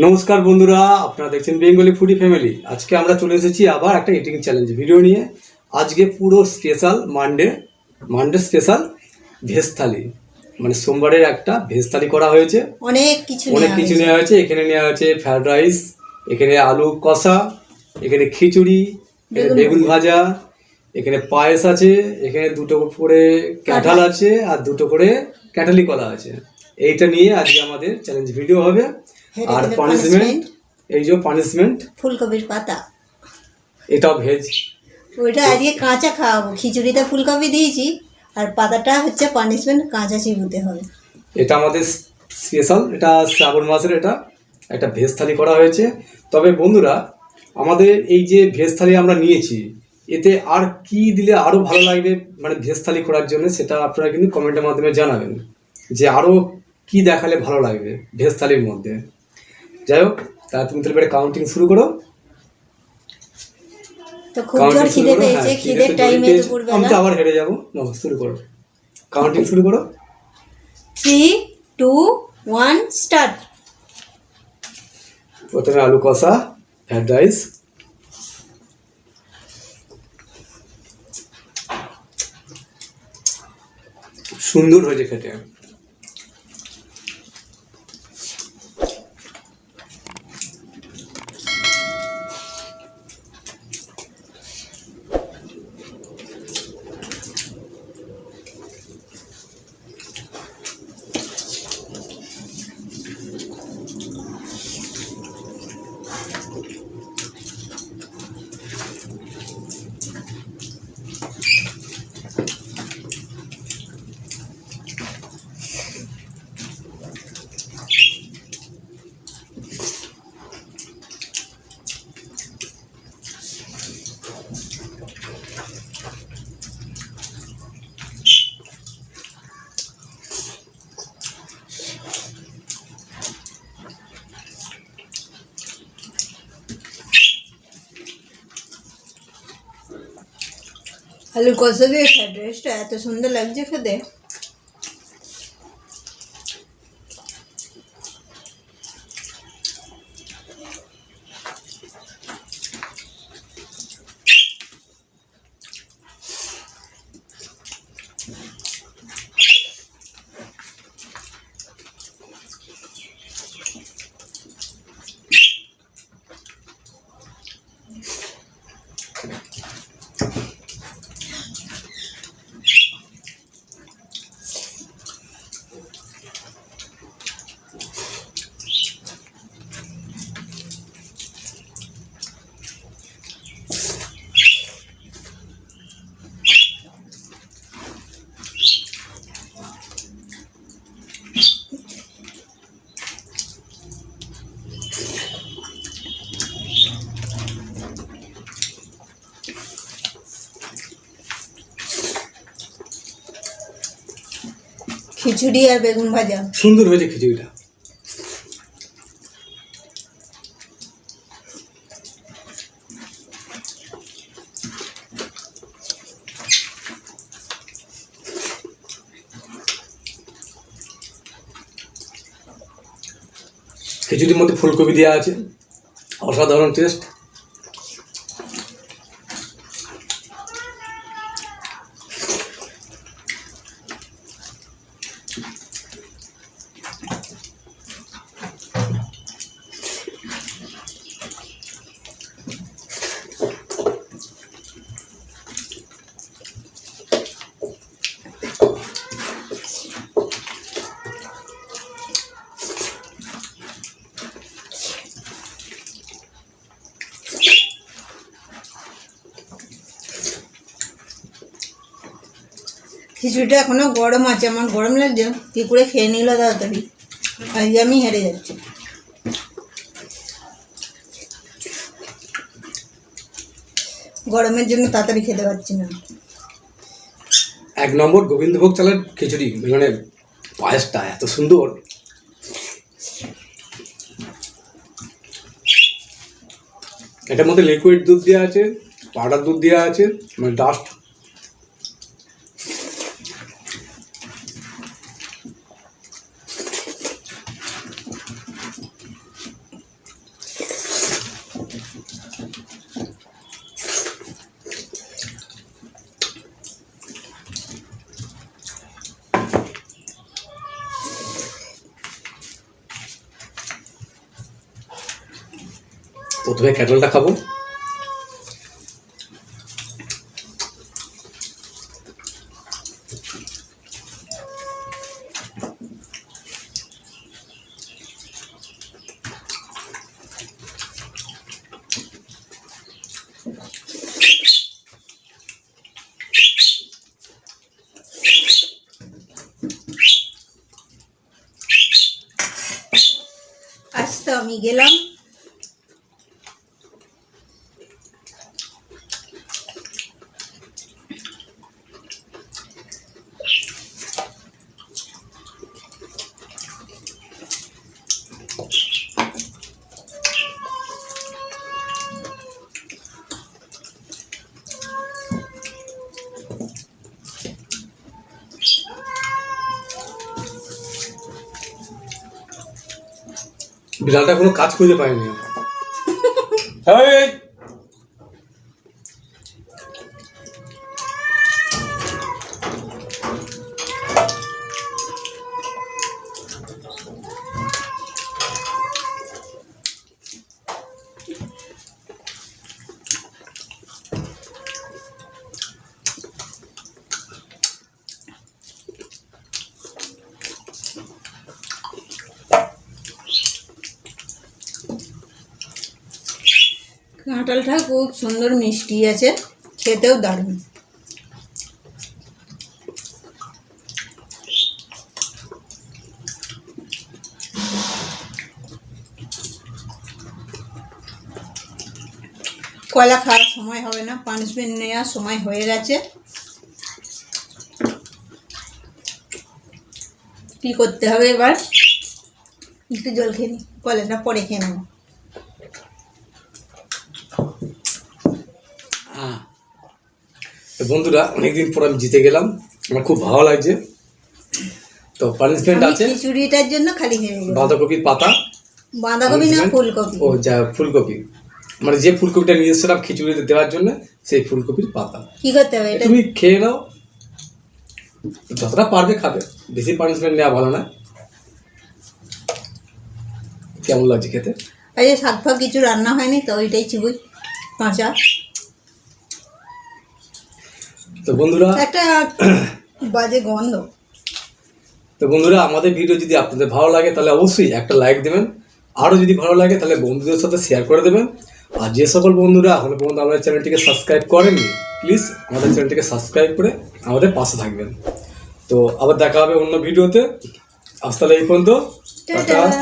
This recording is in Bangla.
নমস্কার বন্ধুরা, আপনারা দেখছেন বেঙ্গলি ফুডি ফ্যামিলি। আজকে আমরা চলে এসেছি আবার একটা ইটিং চ্যালেঞ্জ ভিডিও নিয়ে। আজকে পুরো স্পেশাল মানডে স্পেশাল ভেজ থালি, মানে সোমবারের একটা ভেজ থালি করা হয়েছে। অনেক কিছু নেওয়া হয়েছে। এখানে নেওয়া হয়েছে ফ্রাইড রাইস, এখানে আলু কষা, এখানে খিচুড়ি, এখানে বেগুন ভাজা, এখানে পায়েস আছে, এখানে দুটো করে কাঁঠাল আছে আর দুটো করে ক্যাটালি কলা আছে। এইটা নিয়ে আজকে আমাদের চ্যালেঞ্জ ভিডিও হবে। আর পানিশমেন্ট, এই যে পানিশমেন্ট ফুলকপির পাতা, এটাও ভেজ। ওইটা আজকে কাঁচা খাওয়াবো। খিচুড়িতে ফুলকপি দিয়েছি আর পাতাটা হচ্ছে পানিশমেন্ট, কাঁচা চিবুতে হবে। এটা আমাদের স্পেশাল, এটা শ্রাবণ মাসের এটা একটা ভেজ থালি করা হয়েছে। তবে বন্ধুরা, আমাদের এই যে ভেজ থালি আমরা নিয়েছি, এতে আর কি দিলে আরও ভালো লাগবে মানে ভেজ থালি করার জন্য, সেটা আপনারা কিন্তু কমেন্টের মাধ্যমে জানাবেন যে আরও কি দেখালে ভালো লাগবে ভেজ থালির মধ্যে। যাই হোক, তাহলে তুমি তাহলে কাউন্টিং শুরু করো। তো খুব জোর খিদে পেয়েছে, খিদের টাইমে দুপুরবেলা আমি তো আবার হেরে যাবো। শুরু করো, কাউন্টিং শুরু করো। 3, 2, 1 স্টার্ট। প্রথমে আলু কষা, ফ্রাইড রাইস, সুন্দর হয়েছে খেতে। আলু কষা দিয়ে ফ্রাইড রাইসটা এত সুন্দর লাগছে খেতে। খিচুড়ি আর বেগুন ভাজা সুন্দর হয়েছে খিচুড়িটা। খিচুড়ির মধ্যে ফুলকপি দেওয়া আছে, অসাধারণ টেস্ট। খিচুড়িটা এখনো গরম আছে, আমার গরম লাগছে, কি করে খেয়ে নিল তাড়াতাড়ি। আজকে আমি হেরে যাচ্ছি। গরমের জন্য তাড়াতাড়ি খেতে পারছি না। 1 নম্বর গোবিন্দভোগ চালের খিচুড়ি, মানে পায়েসটা এত সুন্দর। এটার মধ্যে লিকুইড দুধ দেওয়া আছে, পাউডার দুধ দেওয়া আছে, মানে ডাস্ট। প্রথমে ক্যাটলটা খাবো। আজ তো আমি গেলাম বিড়ালটা কোনো কাজ করতে পারেনি। কাঁঠালটা খুব সুন্দর মিষ্টি আছে, খেতেও দারুণ। কলা খাওয়ার সময় হবে না, পানিশমেন্ট নেওয়ার সময় হয়ে গেছে। কি করতে হবে এবার? একটু জল খেয়ে নি, কলাটা পরে খেয়ে নেবো। তো বন্ধুরা, অনেকদিন পর আমি জিতে গেলাম, আমার খুব ভালো লাগছে। তো পানিশমেন্ট আছে খিচুড়িটার জন্য খালি হয়ে গেল। বাঁধাকপির পাতা, বাঁধাকপি না ফুলকপি, ও যা ফুলকপি, মানে যে ফুলকপিটা নিয়ে এসেছিলাম খিচুড়িতে দেওয়ার জন্য, সেই ফুলকপির পাতা। কি করতে হবে এটা? তুমি খেয়ে নাও, যতটা পারবে খাবে, বেশি পানিশমেন্ট নেওয়া ভালো না। কেমন লাগছে খেতে? আরে শাক ফাক কিছু রান্না হয়নি তো, ওইটাই চিবুই কাঁচা। তো বন্ধুরা, একটা বাজে গন্ধ। তো বন্ধুরা, আমাদের ভিডিও যদি আপনাদের ভালো লাগে তাহলে অবশ্যই একটা লাইক দেবেন, আরও যদি ভালো লাগে তাহলে বন্ধুদের সাথে শেয়ার করে দেবেন। আর যে সকল বন্ধুরা এখনো পর্যন্ত আমাদের চ্যানেলটিকে সাবস্ক্রাইব করেননি, প্লিজ আমাদের চ্যানেলটিকে সাবস্ক্রাইব করে আমাদের পাশে থাকবেন। তো আবার দেখা হবে অন্য ভিডিওতে। আজ তাহলে এই পর্যন্ত, টাটা। টাটা।